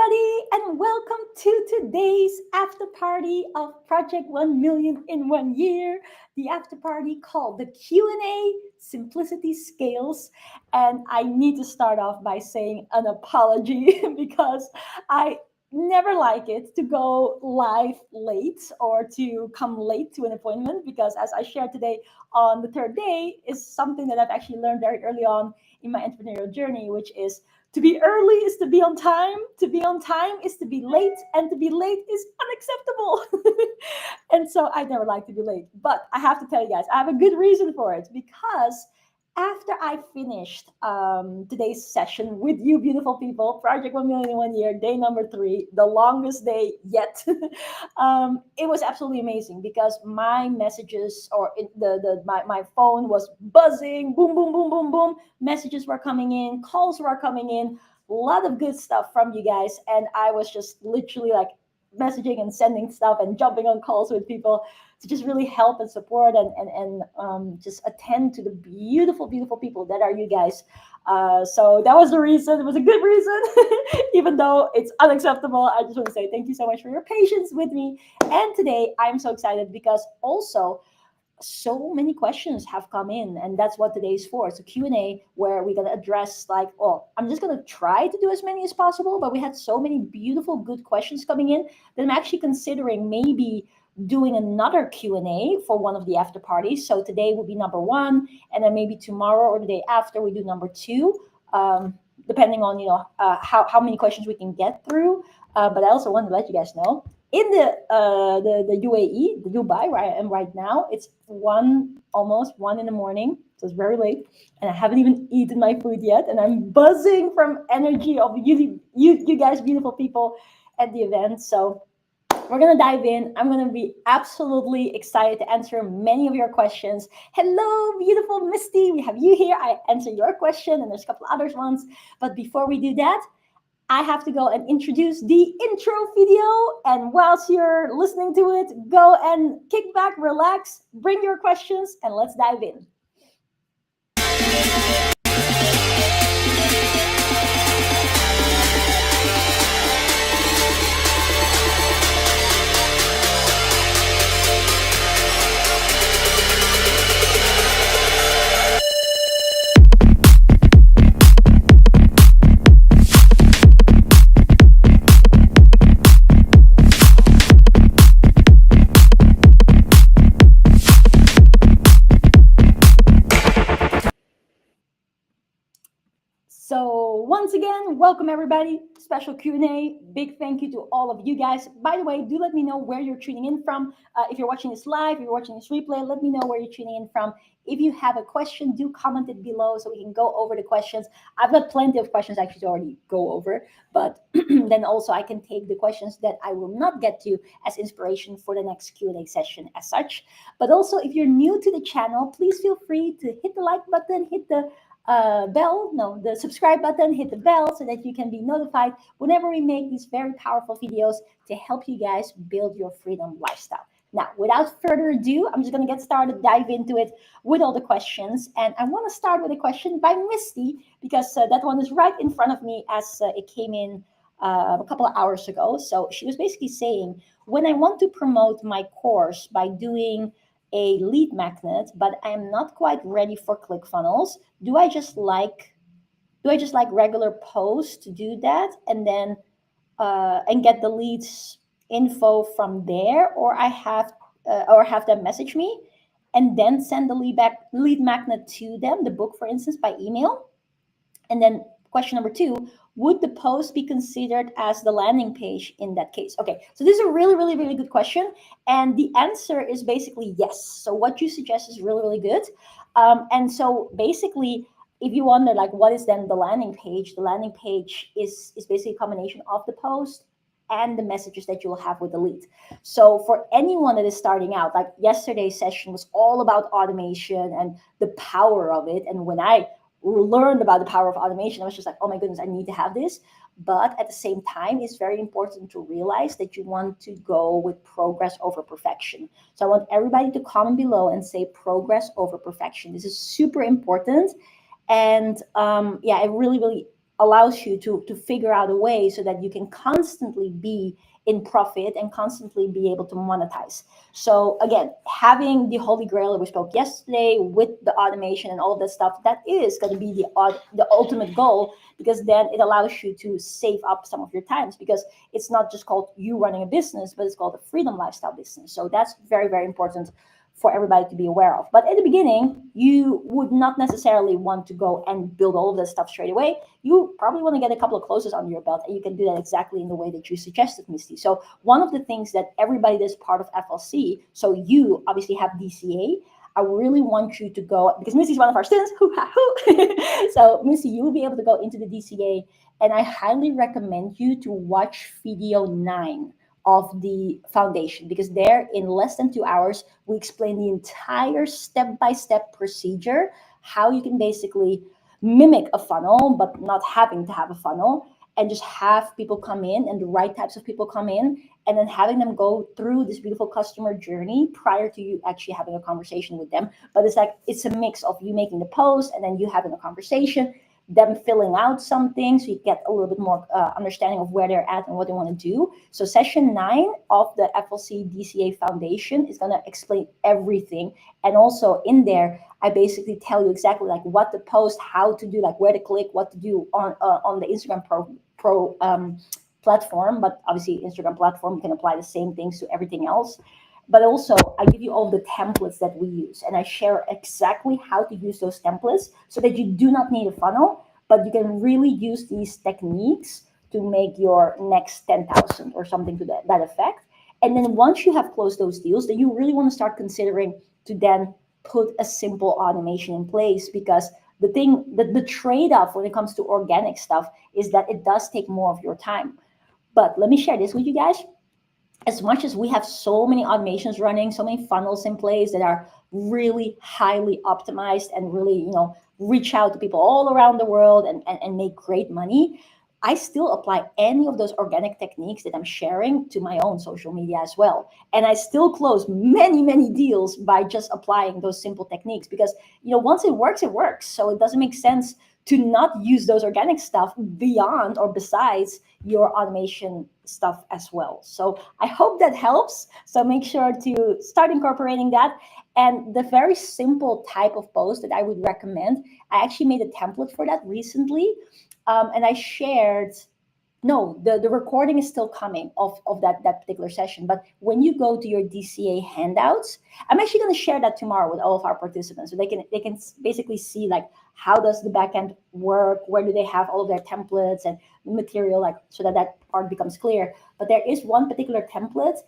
everybody, and welcome to today's after party of Project 1 Million in 1 year. The after party called the Q&A Simplicity Scales. And I need to start off by saying an apology because I never like it to go live late or to come late to an appointment because as I shared today on the third day is something that I've actually learned very early on in my entrepreneurial journey, which is to be early is to be on time. To be on time is to be late, and to be late is unacceptable. And so I never like to be late. But I have to tell you guys, I have a good reason for it because after I finished today's session with you beautiful people, Project 1 Million in 1 year, day number 3, the longest day yet, it was absolutely amazing because my messages or my phone was buzzing, boom, boom, boom, boom, boom. Messages were coming in, calls were coming in, a lot of good stuff from you guys. And I was just literally like messaging and sending stuff and jumping on calls with people to just really help and support and just attend to the beautiful, beautiful people that are you guys. So that was the reason. It was a good reason, even though it's unacceptable. I just want to say thank you so much for your patience with me. And today I'm so excited because also so many questions have come in, and that's what today is for. It's a Q&A where we're going to address like, oh, I'm just going to try to do as many as possible, but we had so many beautiful good questions coming in that I'm actually considering maybe doing another Q&A for one of the after parties. So today will be number 1, and then maybe tomorrow or the day after we do number 2, depending on how many questions we can get through. But I also want to let you guys know in the UAE, the Dubai, where I am right now, it's almost 1 in the morning, so it's very late, and I haven't even eaten my food yet, and I'm buzzing from energy of you guys, beautiful people, at the event. So we're gonna dive in. I'm gonna be absolutely excited to answer many of your questions. Hello, beautiful Misty. We have you here. I answer your question, and there's a couple others ones. But before we do that, I have to go and introduce the intro video. And whilst you're listening to it, go and kick back, relax, bring your questions, and let's dive in. So once again, welcome everybody. Special Q&A. Big thank you to all of you guys. By the way, do let me know where you're tuning in from. If you're watching this live, if you're watching this replay, let me know where you're tuning in from. If you have a question, do comment it below so we can go over the questions. I've got plenty of questions actually to already go over, but then also I can take the questions that I will not get to as inspiration for the next Q&A session as such. But also, if you're new to the channel, please feel free to hit the like button, hit the the subscribe button, hit the bell so that you can be notified whenever we make these very powerful videos to help you guys build your freedom lifestyle. Now, without further ado, I'm just going to get started, dive into it with all the questions. And I want to start with a question by Misty because that one is right in front of me as it came in a couple of hours ago. So she was basically saying, when I want to promote my course by doing a lead magnet, but I am not quite ready for ClickFunnels. Do I just like regular posts to do that, and then and get the leads info from there, or have them message me and then send the lead magnet to them, the book, for instance, by email? And then question number 2, would the post be considered as the landing page in that case? Okay, so this is a really, really, really good question. And the answer is basically yes. So what you suggest is really, really good. And so basically, if you wonder, like, what is then the landing page? The landing page is basically a combination of the post and the messages that you will have with the lead. So for anyone that is starting out, like yesterday's session was all about automation and the power of it. And when I learned about the power of automation, I was just like, oh my goodness, I need to have this. But at the same time, it's very important to realize that you want to go with progress over perfection. So I want everybody to comment below and say progress over perfection. This is super important. And yeah, I really, really allows you to figure out a way so that you can constantly be in profit and constantly be able to monetize. So again, having the holy grail that we spoke yesterday with the automation and all of that stuff, that is going to be the ultimate goal, because then it allows you to save up some of your times, because it's not just called you running a business, but it's called a freedom lifestyle business. So that's very, very important for everybody to be aware of. But at the beginning, you would not necessarily want to go and build all of this stuff straight away. You probably want to get a couple of closes under your belt, and you can do that exactly in the way that you suggested, Misty. So one of the things that everybody that's part of FLC, so you obviously have DCA. I really want you to go, because Missy's one of our students. So Missy, you will be able to go into the DCA, and I highly recommend you to watch video 9 of the foundation, because there in less than 2 hours we explain the entire step-by-step procedure, how you can basically mimic a funnel but not having to have a funnel, and just have people come in, and the right types of people come in, and then having them go through this beautiful customer journey prior to you actually having a conversation with them. But it's like, it's a mix of you making the post and then you having a conversation, them filling out something, so you get a little bit more understanding of where they're at and what they want to do. So session 9 of the FLC DCA Foundation is going to explain everything. And also in there, I basically tell you exactly like what to post, how to do, like where to click, what to do on the Instagram Pro platform. But obviously Instagram platform, you can apply the same things to everything else. But also I give you all the templates that we use, and I share exactly how to use those templates so that you do not need a funnel, but you can really use these techniques to make your next 10,000 or something to that effect. And then once you have closed those deals, then you really want to start considering to then put a simple automation in place, because the trade-off when it comes to organic stuff is that it does take more of your time. But let me share this with you guys. As much as we have so many automations running, so many funnels in place that are really highly optimized and really, reach out to people all around the world and make great money, I still apply any of those organic techniques that I'm sharing to my own social media as well. And I still close many, many deals by just applying those simple techniques, because, once it works, it works. So it doesn't make sense to not use those organic stuff beyond or besides your automation stuff as well. So I hope that helps. So make sure to start incorporating that. And the very simple type of post that I would recommend, I actually made a template for that recently. And I shared, no, the recording is still coming of that particular session. But when you go to your DCA handouts, I'm actually going to share that tomorrow with all of our participants, so they can basically see like how does the backend work, where do they have all of their templates and material, like so that part becomes clear. But there is one particular template.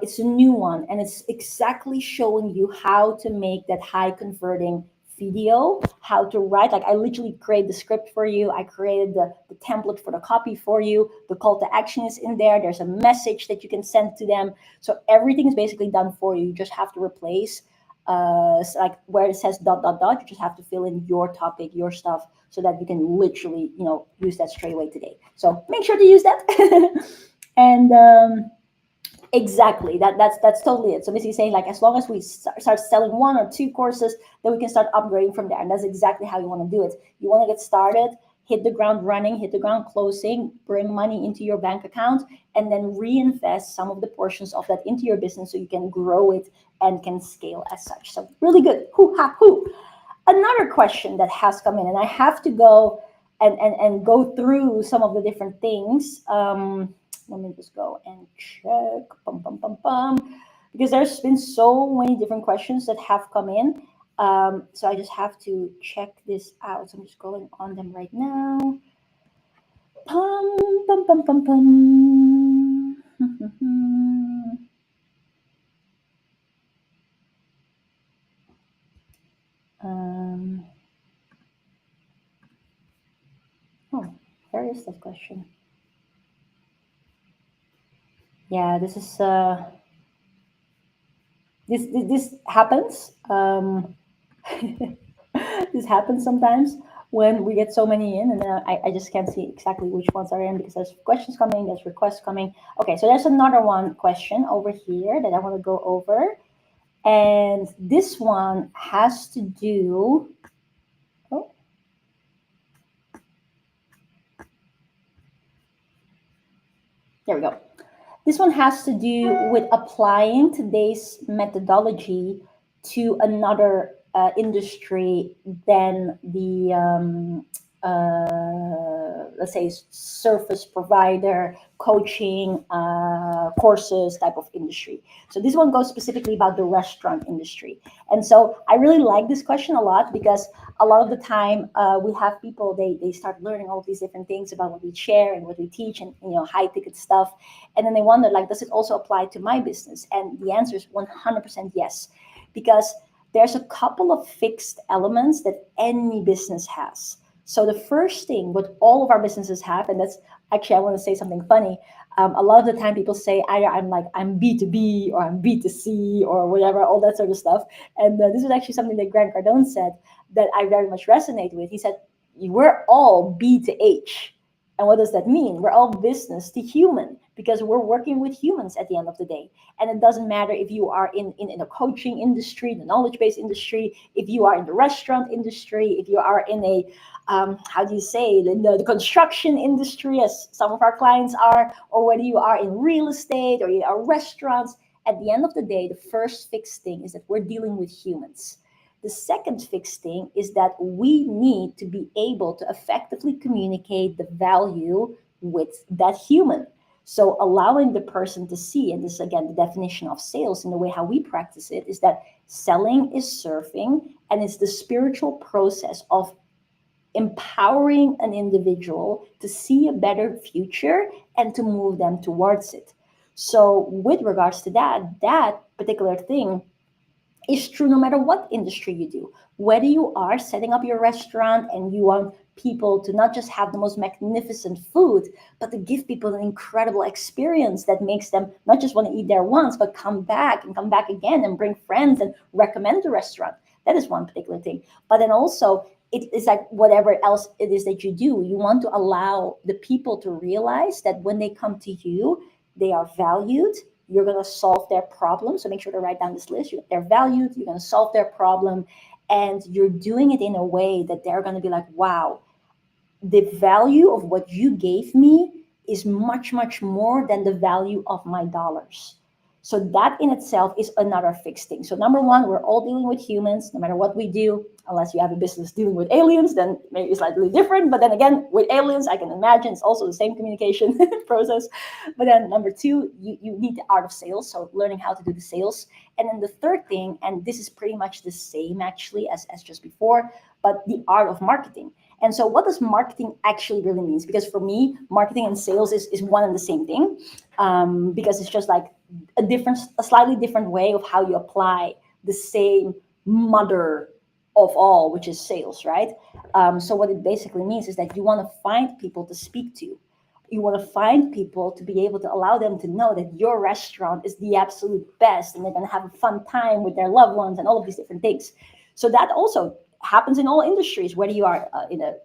It's a new one, and it's exactly showing you how to make that high converting video, how to write. Like I literally create the script for you. I created the template for the copy for you. The call to action is in there. There's a message that you can send to them. So everything is basically done for you. You just have to replace like where it says ... You just have to fill in your topic, your stuff, so that you can literally, use that straight away today. So make sure to use that. And exactly, that's totally it. So basically saying like, as long as we start selling 1 or 2 courses, then we can start upgrading from there. And that's exactly how you want to do it. You want to get started, hit the ground running, hit the ground closing, bring money into your bank account, and then reinvest some of the portions of that into your business so you can grow it and can scale as such. So really good. Hoo. Another question that has come in, and I have to go and go through some of the different things. Let me just go and check. Because there's been so many different questions that have come in. So I just have to check this out. So I'm just going on them right now. Pum, pum, pum, pum, pum. Where is that question? Yeah, this is this happens. This happens sometimes when we get so many in, and then I just can't see exactly which ones are in, because there's questions coming, there's requests coming. Okay, so there's another one question over here that I want to go over, and this one has to do. Oh, There we go. This one has to do with applying today's methodology to another industry than the, let's say, service provider, coaching, courses type of industry. So this one goes specifically about the restaurant industry. And so I really like this question a lot because a lot of the time we have people, they start learning all these different things about what we share and what we teach and, high ticket stuff, and then they wonder, like, does it also apply to my business? And the answer is 100% yes, because there's a couple of fixed elements that any business has. So the first thing what all of our businesses have, and that's actually, I want to say something funny. A lot of the time people say either I'm B2B or I'm B2C or whatever, all that sort of stuff. And this is actually something that Grant Cardone said that I very much resonate with. He said, we're all B to H. And what does that mean? We're all business to human because we're working with humans at the end of the day. And it doesn't matter if you are in a coaching industry, the knowledge-based industry, if you are in the restaurant industry, if you are in a, how do you say, the construction industry, as some of our clients are, or whether you are in real estate or you are restaurants. At the end of the day, the first fixed thing is that we're dealing with humans. The second fixed thing is that we need to be able to effectively communicate the value with that human. So allowing the person to see, and this is again the definition of sales in the way how we practice it, is that selling is surfing, and it's the spiritual process of empowering an individual to see a better future and to move them towards it. So with regards to that particular thing is true no matter what industry you do. Whether you are setting up your restaurant and you want people to not just have the most magnificent food, but to give people an incredible experience that makes them not just want to eat there once, but come back and come back again and bring friends and recommend the restaurant. That is one particular thing. But then also, it is like whatever else it is that you do, you want to allow the people to realize that when they come to you, they are valued. You're going to solve their problem. So make sure to write down this list. They're valued. You're going to solve their problem. And you're doing it in a way that they're going to be like, wow, the value of what you gave me is much, much more than the value of my dollars. So that in itself is another fixed thing. So number one, we're all dealing with humans, no matter what we do, unless you have a business dealing with aliens, then maybe it's slightly different. But then again, with aliens, I can imagine it's also the same communication process. But then number two, you need the art of sales. So learning how to do the sales. And then the third thing, and this is pretty much the same actually as just before, but the art of marketing. And so what does marketing actually really mean? Because for me, marketing and sales is one and the same thing, because it's just like a slightly different way of how you apply the same mother of all, which is sales, right? So what it basically means is that you want to find people to speak to. You want to find people to be able to allow them to know that your restaurant is the absolute best and they're going to have a fun time with their loved ones and all of these different things. So that also happens in all industries, whether you are in a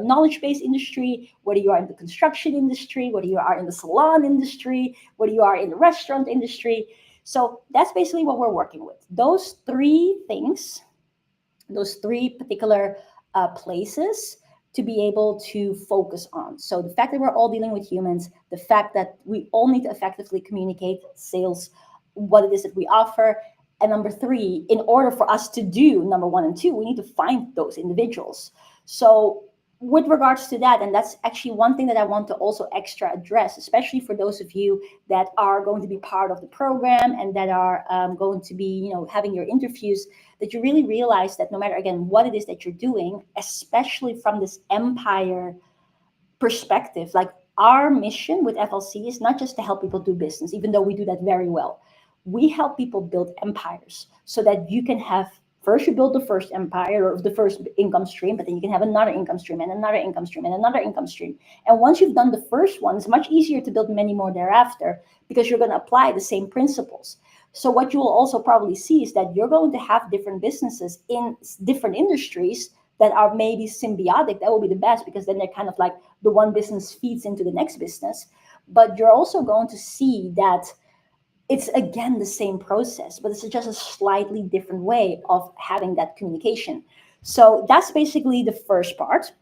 knowledge-based industry, whether you are in the construction industry, whether you are in the salon industry, whether you are in the restaurant industry. So that's basically what we're working with. Those three things, those three particular places to be able to focus on. So the fact that we're all dealing with humans, the fact that we all need to effectively communicate sales, what it is that we offer. And number three, in order for us to do number one and two, we need to find those individuals. So with regards to that, and that's actually one thing that I want to also extra address, especially for those of you that are going to be part of the program and that are going to be, having your interviews, that you really realize that no matter, again, what it is that you're doing, especially from this empire perspective, like our mission with FLC is not just to help people do business, even though we do that very well. We help people build empires so that you can have, first you build the first empire or the first income stream, but then you can have another income stream and another income stream and another income stream. And once you've done the first one, it's much easier to build many more thereafter because you're going to apply the same principles. So what you will also probably see is that you're going to have different businesses in different industries that are maybe symbiotic. That will be the best because then they're kind of like the one business feeds into the next business. But you're also going to see that it's again the same process, but it's just a slightly different way of having that communication. So that's basically the first part.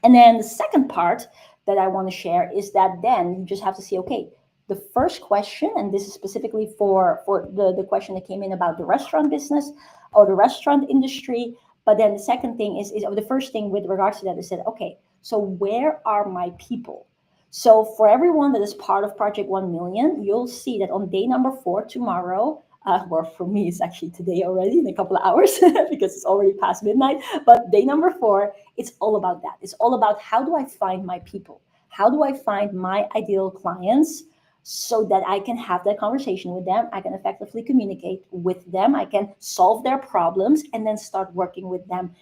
And then the second part that I want to share is that then you just have to see, okay, the first question, and this is specifically for the question that came in about the restaurant business or the restaurant industry. But then the second thing is or the first thing with regards to that is that, okay, so where are my people? So for everyone that is part of Project 1 Million, you'll see that on day number 4 tomorrow, or for me, it's actually today already in a couple of hours because it's already past midnight. But day number 4, it's all about that. It's all about how do I find my people? How do I find my ideal clients so that I can have that conversation with them? I can effectively communicate with them. I can solve their problems and then start working with them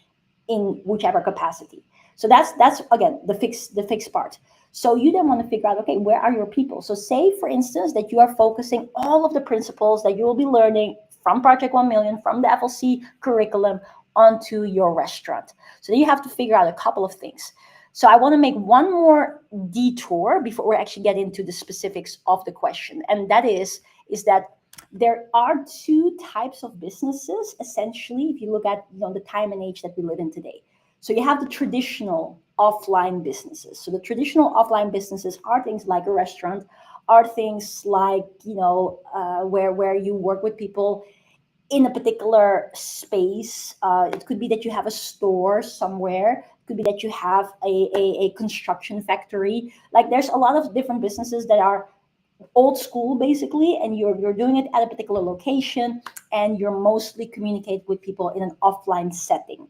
in whichever capacity. So that's again the fixed part. So you then want to figure out, okay, where are your people? So say for instance that you are focusing all of the principles that you will be learning from Project 1 Million, from the FLC curriculum onto your restaurant. So then you have to figure out a couple of things. So I want to make one more detour before we actually get into the specifics of the question, and that is that there are two types of businesses essentially if you look at the time and age that we live in today. So you have the traditional offline businesses. So the traditional offline businesses are things like a restaurant, are things like where you work with people in a particular space. It could be that you have a store somewhere. It could be that you have a construction factory. Like there's a lot of different businesses that are old school basically, and you're doing it at a particular location, and you're mostly communicate with people in an offline setting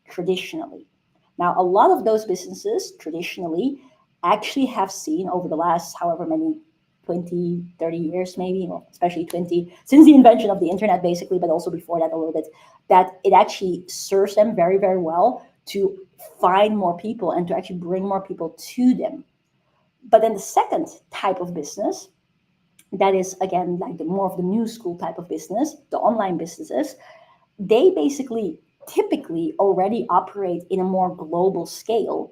traditionally. Now a lot of those businesses traditionally actually have seen over the last however many 20, 30 years maybe, well, especially 20, since the invention of the internet basically, but also before that a little bit, that it actually serves them very, very well to find more people and to actually bring more people to them. But then the second type of business, that is again like the more of the new school type of business, the online businesses, they basically typically already operate in a more global scale.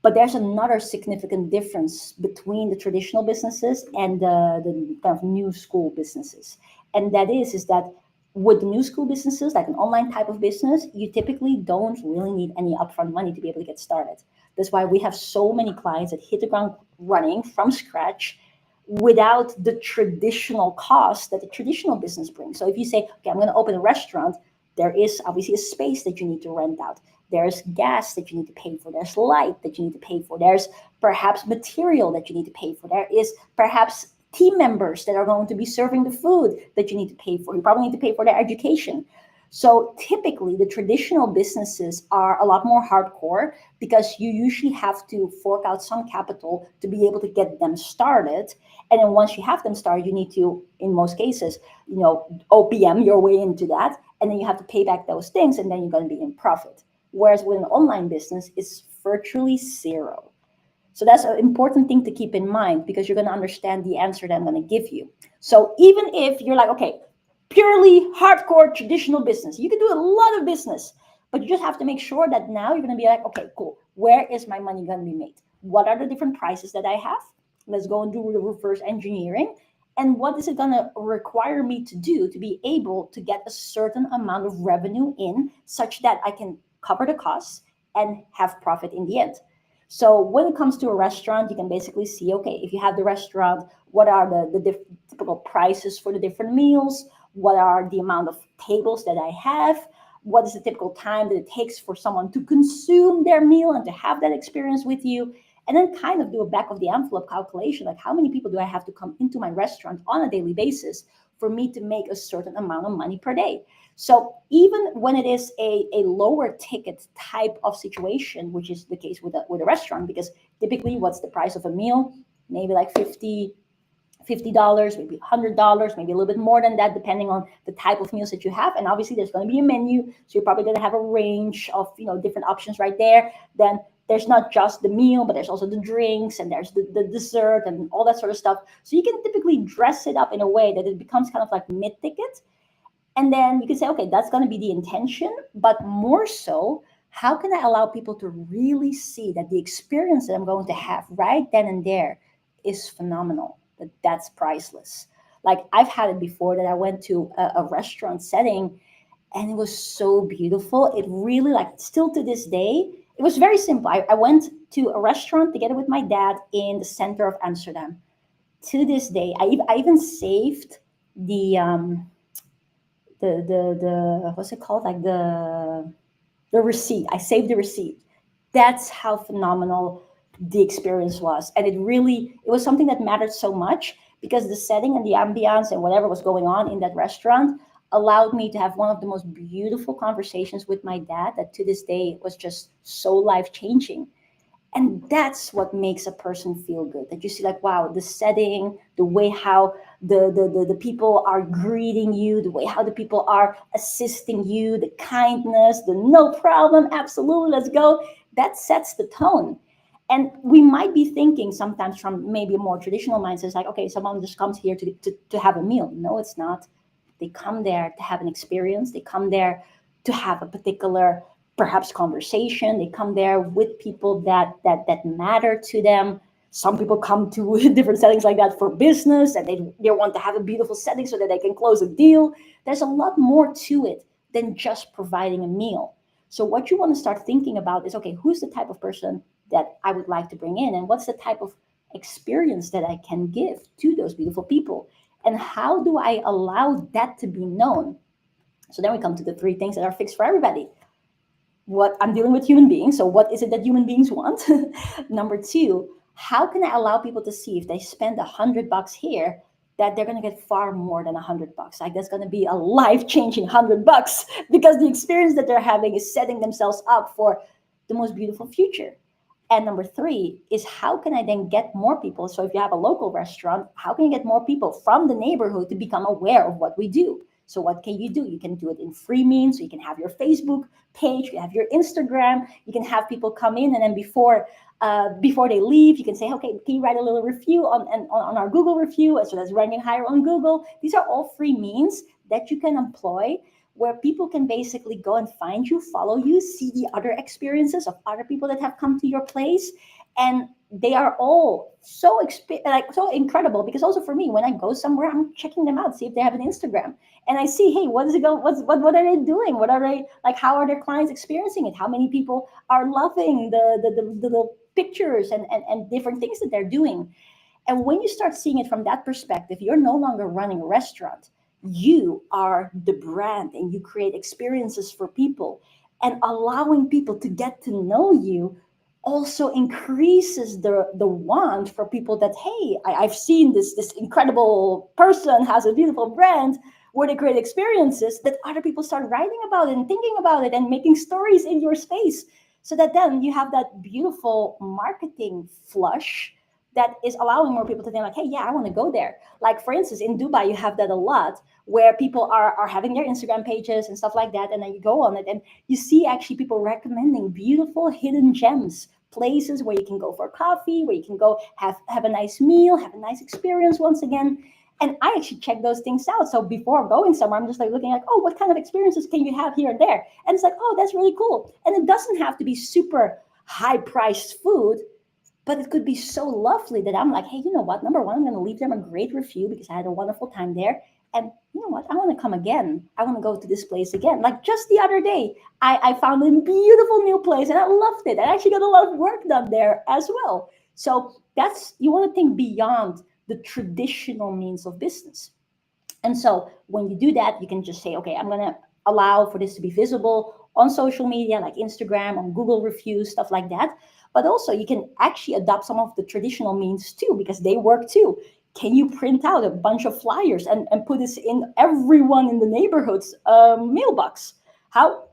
But there's another significant difference between the traditional businesses and the kind of new school businesses. And that is that with the new school businesses, like an online type of business, you typically don't really need any upfront money to be able to get started. That's why we have so many clients that hit the ground running from scratch without the traditional cost that the traditional business brings. So if you say, okay, I'm going to open a restaurant, there is obviously a space that you need to rent out. There's gas that you need to pay for. There's light that you need to pay for. There's perhaps material that you need to pay for. There is perhaps team members that are going to be serving the food that you need to pay for. You probably need to pay for their education. So typically the traditional businesses are a lot more hardcore because you usually have to fork out some capital to be able to get them started. And then once you have them started, you need to, in most cases, OPM your way into that. And then you have to pay back those things, and then you're going to be in profit. Whereas with an online business, it's virtually zero. So that's an important thing to keep in mind because you're going to understand the answer that I'm going to give you. So even if you're like, okay, purely hardcore traditional business, you can do a lot of business, but you just have to make sure that now you're going to be like, okay, cool. Where is my money going to be made? What are the different prices that I have? Let's go and do the reverse engineering. And what is it going to require me to do to be able to get a certain amount of revenue in such that I can cover the costs and have profit in the end? So when it comes to a restaurant, you can basically see, okay, if you have the restaurant, what are the typical prices for the different meals? What are the amount of tables that I have? What is the typical time that it takes for someone to consume their meal and to have that experience with you? And then kind of do a back of the envelope calculation, like how many people do I have to come into my restaurant on a daily basis for me to make a certain amount of money per day? So even when it is a lower ticket type of situation, which is the case with a restaurant, because typically what's the price of a meal? Maybe like $50, maybe $100, maybe a little bit more than that, depending on the type of meals that you have. And obviously there's going to be a menu. So you're probably going to have a range of different options right there. Then there's not just the meal, but there's also the drinks and there's the dessert and all that sort of stuff. So you can typically dress it up in a way that it becomes kind of like mid-ticket. And then you can say, okay, that's going to be the intention, but more so, how can I allow people to really see that the experience that I'm going to have right then and there is phenomenal, that's priceless. Like I've had it before that I went to a restaurant setting and it was so beautiful. It really, like, still to this day, it was very simple. I went to a restaurant together with my dad in the center of Amsterdam. To this day, I even saved the the what's it called, like the receipt. I saved the receipt. That's how phenomenal the experience was, and it was something that mattered so much because the setting and the ambiance and whatever was going on in that restaurant allowed me to have one of the most beautiful conversations with my dad that to this day was just so life changing. And that's what makes a person feel good, that you see like, wow, the setting, the way how the people are greeting you, the way how the people are assisting you, the kindness, the no problem, absolutely, let's go, that sets the tone. And we might be thinking sometimes from maybe a more traditional mindset, like, okay, someone just comes here to have a meal. No, it's not. They come there to have an experience. They come there to have a particular, perhaps, conversation. They come there with people that matter to them. Some people come to different settings like that for business, and they want to have a beautiful setting so that they can close a deal. There's a lot more to it than just providing a meal. So what you want to start thinking about is, okay, who's the type of person that I would like to bring in, and what's the type of experience that I can give to those beautiful people, and how do I allow that to be known? So then we come to the three things that are fixed for everybody. What I'm dealing with human beings, so what is it that human beings want? Number two, how can I allow people to see if they spend $100 here, that they're going to get far more than $100? Like, that's going to be a life-changing $100 because the experience that they're having is setting themselves up for the most beautiful future. And number three is, how can I then get more people? So if you have a local restaurant, how can you get more people from the neighborhood to become aware of what we do? So what can you do? You can do it in free means. So you can have your Facebook page, you have your Instagram, you can have people come in, and then before they leave, you can say, okay, can you write a little review on our Google review, so that's ranking higher on Google. These are all free means that you can employ, where people can basically go and find you, follow you, see the other experiences of other people that have come to your place. And they are all so incredible, because also for me, when I go somewhere, I'm checking them out, see if they have an Instagram, and I see, hey, what is it going? What are they doing? What are they like? How are their clients experiencing it? How many people are loving the pictures and different things that they're doing? And when you start seeing it from that perspective, you're no longer running a restaurant. You are the brand, and you create experiences for people. And allowing people to get to know you also increases the want for people that, hey, I've seen this incredible person has a beautiful brand where they create experiences, that other people start writing about it and thinking about it and making stories in your space. So that then you have that beautiful marketing flush that is allowing more people to think like, hey, yeah, I want to go there. Like, for instance, in Dubai, you have that a lot, where people are having their Instagram pages and stuff like that. And then you go on it and you see actually people recommending beautiful hidden gems, places where you can go for coffee, where you can go have a nice meal, have a nice experience once again. And I actually check those things out. So before going somewhere, I'm just like looking like, oh, what kind of experiences can you have here and there? And it's like, oh, that's really cool. And it doesn't have to be super high priced food, but it could be so lovely that I'm like, hey, you know what? Number one, I'm going to leave them a great review because I had a wonderful time there. And you know what? I want to come again. I want to go to this place again. Like just the other day, I found a beautiful new place and I loved it. I actually got a lot of work done there as well. So you want to think beyond the traditional means of business. And so when you do that, you can just say, okay, I'm going to allow for this to be visible on social media, like Instagram, on Google reviews, stuff like that. But also you can actually adopt some of the traditional means too, because they work too. Can you print out a bunch of flyers and put this in everyone in the neighborhood's mailbox? How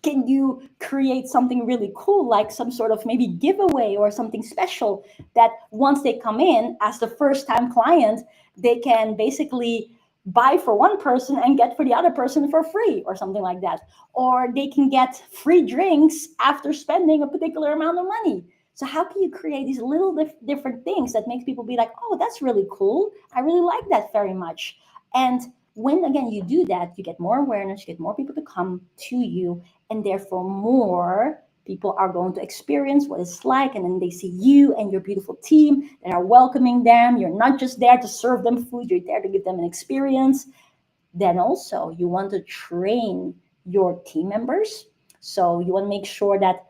can you create something really cool, like some sort of maybe giveaway or something special, that once they come in as the first time client, they can basically buy for one person and get for the other person for free or something like that. Or they can get free drinks after spending a particular amount of money. So how can you create these little different things that makes people be like, oh, that's really cool. I really like that very much. And when, again, you do that, you get more awareness, you get more people to come to you, and therefore more people are going to experience what it's like, and then they see you and your beautiful team that are welcoming them. You're not just there to serve them food, you're there to give them an experience. Then also you want to train your team members. So you want to make sure that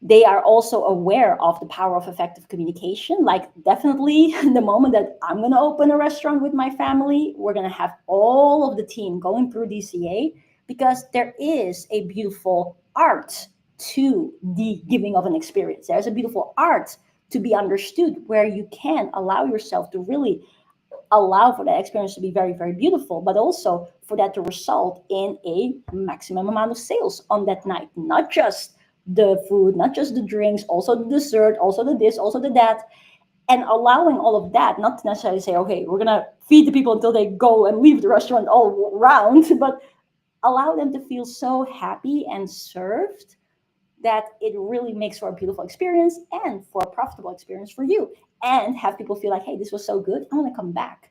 They are also aware of the power of effective communication. Like, definitely, the moment that I'm going to open a restaurant with my family, we're going to have all of the team going through DCA, because there is a beautiful art to the giving of an experience. There's a beautiful art to be understood, where you can allow yourself to really allow for that experience to be very, very beautiful, but also for that to result in a maximum amount of sales on that night. Not just the food, not just the drinks, also the dessert, also the this, also the that, and allowing all of that, not to necessarily say, okay, we're gonna feed the people until they go and leave the restaurant all round, but allow them to feel so happy and served that it really makes for a beautiful experience and for a profitable experience for you, and have people feel like, hey, this was so good, I want to come back.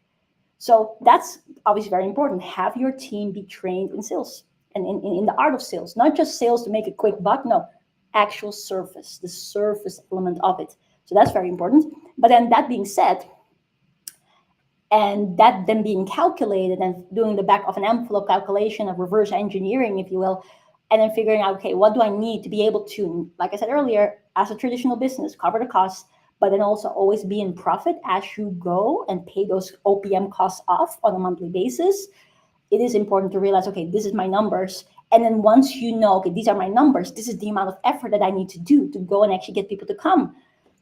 So that's obviously very important. Have your team be trained in sales and in the art of sales, not just sales to make a quick buck. No, actual service, the service element of it. So that's very important. But then, that being said, and that then being calculated and doing the back of an envelope calculation of reverse engineering, if you will, and then figuring out, okay, what do I need to be able to, like I said earlier, as a traditional business, cover the costs, but then also always be in profit as you go and pay those OPM costs off on a monthly basis. It is important to realize, okay, this is my numbers. And then once you know, okay, these are my numbers, this is the amount of effort that I need to do to go and actually get people to come.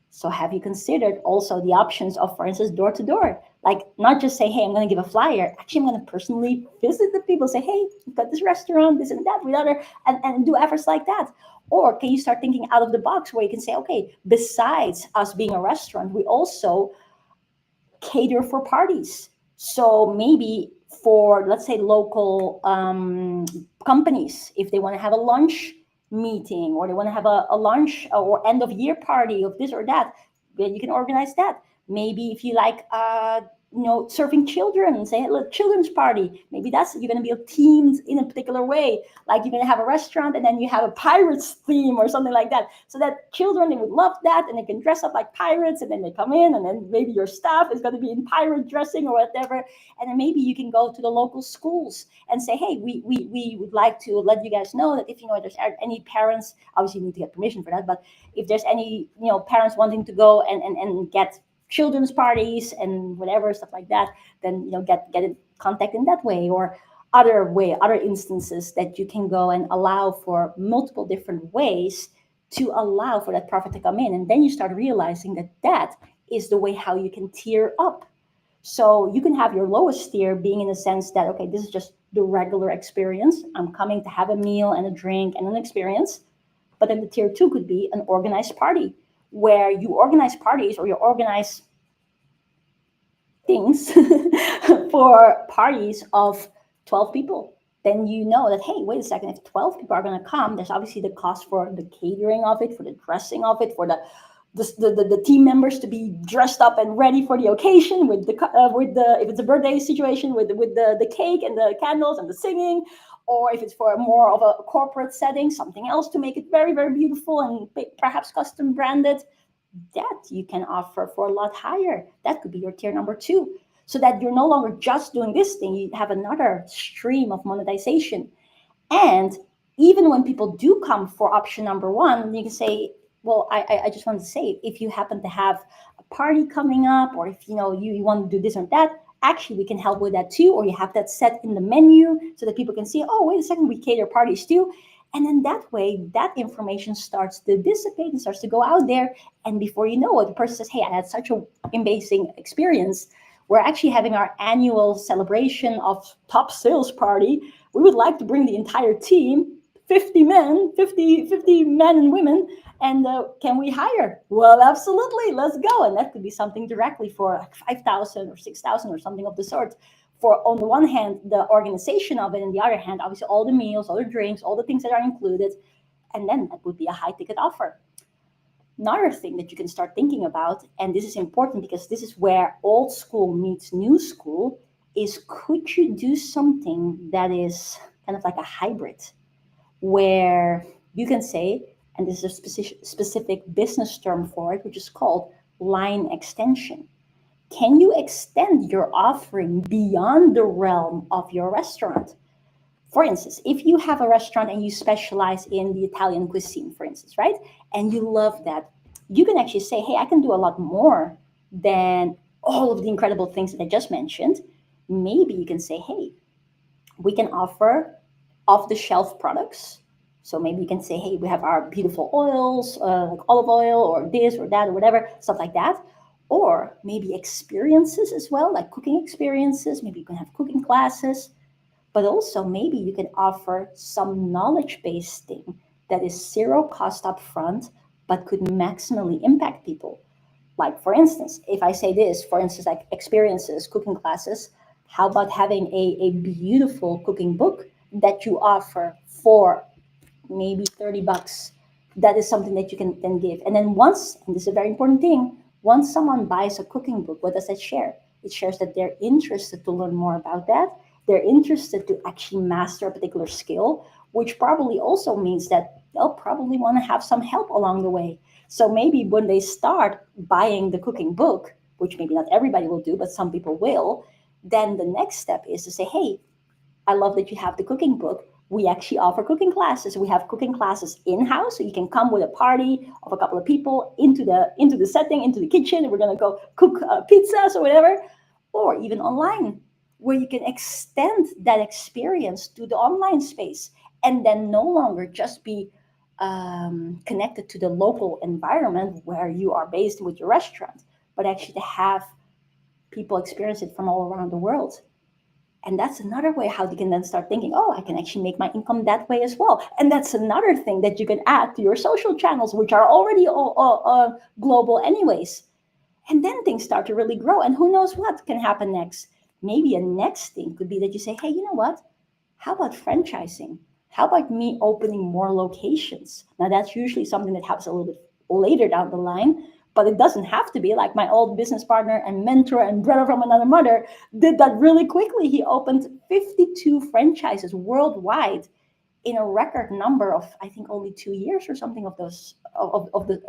So have you considered also the options of, for instance, door to door? Like, not just say, hey, I'm going to give a flyer. Actually, I'm going to personally visit the people, say, hey, we've got this restaurant, this and that, with other, and do efforts like that. Or can you start thinking out of the box, where you can say, okay, besides us being a restaurant, we also cater for parties. So maybe for, let's say, local companies, if they want to have a lunch meeting, or they want to have a lunch or end of year party of this or that, then you can organize that. Maybe if you like, serving children, say a children's party, maybe that's, you're going to be themed in a particular way. Like, you're going to have a restaurant and then you have a pirates theme or something like that, so that children, they would love that, and they can dress up like pirates, and then they come in, and then maybe your staff is going to be in pirate dressing or whatever. And then maybe you can go to the local schools and say, hey, we would like to let you guys know that if there's any parents, obviously you need to get permission for that, but if there's any parents wanting to go and get children's parties and whatever stuff like that, then get in contact in that way, or other instances that you can go and allow for multiple different ways to allow for that profit to come in. And then you start realizing that that is the way how you can tier up. So you can have your lowest tier being in the sense that, okay, this is just the regular experience, I'm coming to have a meal and a drink and an experience. But then the tier 2 could be an organized party, where you organize parties, or you organize things for parties of 12 people. Then you know that, hey, wait a second, if 12 people are going to come, there's obviously the cost for the catering of it, for the dressing of it, for the team members to be dressed up and ready for the occasion, with the if it's a birthday situation, with the cake and the candles and the singing, or if it's for more of a corporate setting, something else to make it very, very beautiful and perhaps custom branded, that you can offer for a lot higher. That could be your tier number 2, so that you're no longer just doing this thing, you have another stream of monetization. And even when people do come for option number 1, you can say, well, I just want to say, if you happen to have a party coming up, or if you want to do this or that, actually we can help with that too. Or you have that set in the menu, so that people can see, oh, wait a second, we cater parties too. And then that way, that information starts to dissipate and starts to go out there. And before you know it, the person says, hey, I had such an amazing experience. We're actually having our annual celebration of top sales party. We would like to bring the entire team, 50 men, 50 men and women, and can we hire? Well, absolutely, let's go. And that could be something directly for like 5,000 or 6,000 or something of the sort. For, on the one hand, the organization of it, and the other hand, obviously all the meals, all the drinks, all the things that are included, and then that would be a high ticket offer. Another thing that you can start thinking about, and this is important because this is where old school meets new school, is could you do something that is kind of like a hybrid, where you can say, and this is a specific business term for it, which is called line extension. Can you extend your offering beyond the realm of your restaurant? For instance, if you have a restaurant and you specialize in the Italian cuisine, for instance, right? And you love that, you can actually say, hey, I can do a lot more than all of the incredible things that I just mentioned. Maybe you can say, hey, we can offer off the shelf products. So maybe you can say, hey, we have our beautiful oils, like olive oil or this or that or whatever, stuff like that. Or maybe experiences as well, like cooking experiences. Maybe you can have cooking classes, but also maybe you can offer some knowledge-based thing that is zero cost upfront, but could maximally impact people. Like, for instance, if I say this, for instance, like experiences, cooking classes, how about having a beautiful cooking book that you offer for maybe $30? That is something that you can then give. And then once, and this is a very important thing, once someone buys a cooking book, what does that share? It shares that they're interested to learn more about that. They're interested to actually master a particular skill, which probably also means that they'll probably want to have some help along the way. So maybe when they start buying the cooking book, which maybe not everybody will do, but some people will, then the next step is to say, hey, I love that you have the cooking book. We actually offer cooking classes. We have cooking classes in-house, so you can come with a party of a couple of people into the setting, into the kitchen, and we're gonna go cook pizzas or whatever, or even online, where you can extend that experience to the online space, and then no longer just be connected to the local environment where you are based with your restaurant, but actually to have people experience it from all around the world. And that's another way how you can then start thinking, oh, I can actually make my income that way as well. And that's another thing that you can add to your social channels, which are already global anyways. And then things start to really grow. And who knows what can happen next? Maybe a next thing could be that you say, hey, you know what? How about franchising? How about me opening more locations? Now, that's usually something that happens a little bit later down the line, but it doesn't have to be. Like my old business partner and mentor and brother from another mother did that really quickly. He opened 52 franchises worldwide in a record number of, I think, only 2 years or something of those of the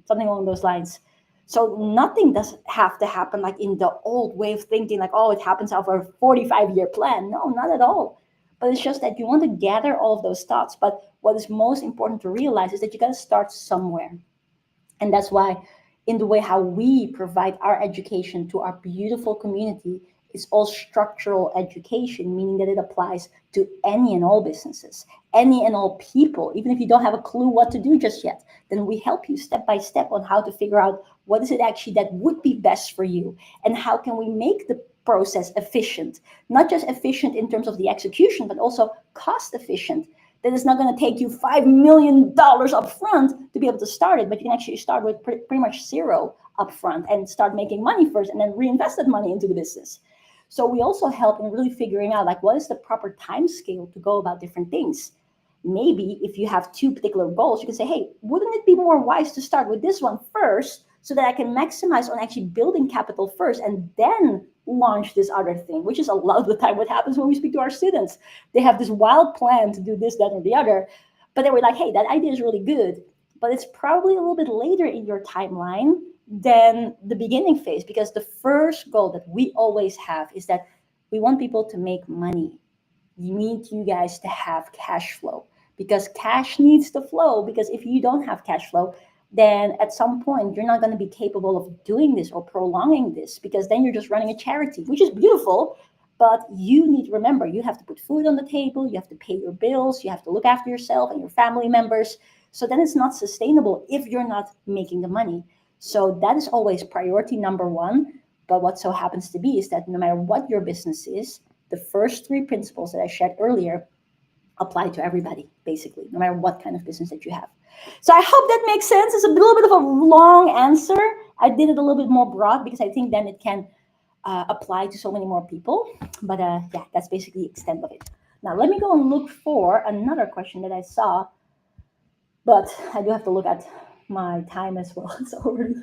something along those lines. So nothing does have to happen like in the old way of thinking, like, oh, it happens over a 45-year plan. No, not at all. But it's just that you want to gather all of those thoughts. But what is most important to realize is that you got to start somewhere. And that's why in the way how we provide our education to our beautiful community is all structural education, meaning that it applies to any and all businesses, any and all people. Even if you don't have a clue what to do just yet, then we help you step by step on how to figure out what is it actually that would be best for you, and how can we make the process efficient, not just efficient in terms of the execution, but also cost efficient. That is not going to take you $5 million up front to be able to start it, but you can actually start with pretty much zero up front and start making money first and then reinvest that money into the business. So we also help in really figuring out, like, what is the proper time scale to go about different things. Maybe if you have two particular goals, you can say, hey, wouldn't it be more wise to start with this one first so that I can maximize on actually building capital first and then launch this other thing, which is a lot of the time what happens when we speak to our students. They have this wild plan to do this, that, or the other, but then we're like, hey, that idea is really good, but it's probably a little bit later in your timeline than the beginning phase, because the first goal that we always have is that we want people to make money. You need you guys to have cash flow, because cash needs to flow, because if you don't have cash flow, then at some point you're not going to be capable of doing this or prolonging this, because then you're just running a charity, which is beautiful, but you need to remember, you have to put food on the table, you have to pay your bills, you have to look after yourself and your family members. So then it's not sustainable if you're not making the money. So that is always priority number one. But what so happens to be is that no matter what your business is, the first three principles that I shared earlier apply to everybody, basically, no matter what kind of business that you have. So I hope that makes sense. It's a little bit of a long answer. I did it a little bit more broad because I think then it can apply to so many more people. But yeah, that's basically the extent of it. Now let me go and look for another question that I saw, but I do have to look at my time as well. It's already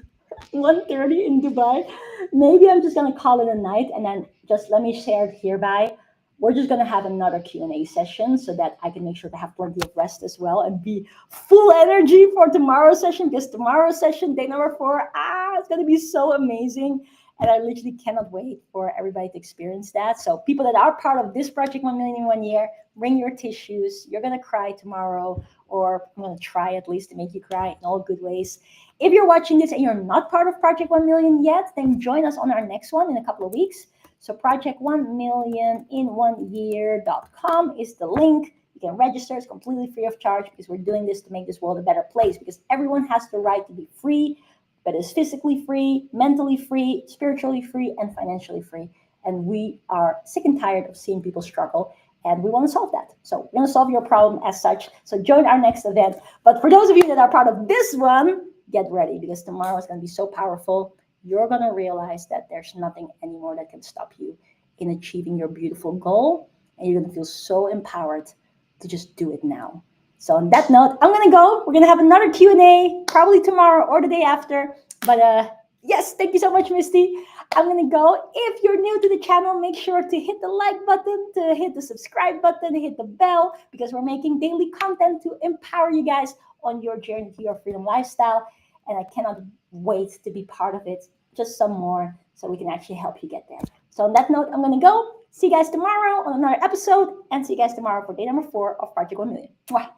1:30 in Dubai. Maybe I'm just gonna call it a night, and then just let me share it hereby. We're just gonna have another Q&A session so that I can make sure to have plenty of rest as well and be full energy for tomorrow's session. Because tomorrow's session, day number 4, it's gonna be so amazing. And I literally cannot wait for everybody to experience that. So people that are part of this Project 1 Million in 1 year, bring your tissues. You're going to cry tomorrow, or I'm going to try at least to make you cry in all good ways. If you're watching this and you're not part of Project 1 Million yet, then join us on our next one in a couple of weeks. So Project 1 Million in 1 year.com is the link. You can register. It's completely free of charge because we're doing this to make this world a better place, because everyone has the right to be free, but is physically free, mentally free, spiritually free, and financially free. And we are sick and tired of seeing people struggle, and we want to solve that. So we're going to solve your problem as such. So join our next event. But for those of you that are part of this one, get ready, because tomorrow is going to be so powerful. You're going to realize that there's nothing anymore that can stop you in achieving your beautiful goal, and you're going to feel so empowered to just do it now. So on that note, I'm gonna go. We're gonna have another Q&A probably tomorrow or the day after. But yes, thank you so much, Misty. I'm gonna go. If you're new to the channel, make sure to hit the like button, to hit the subscribe button, to hit the bell, because we're making daily content to empower you guys on your journey to your freedom lifestyle. And I cannot wait to be part of it. Just some more, so we can actually help you get there. So on that note, I'm gonna go. See you guys tomorrow on another episode, and see you guys tomorrow for day number 4 of Project 1 Million. Mwah.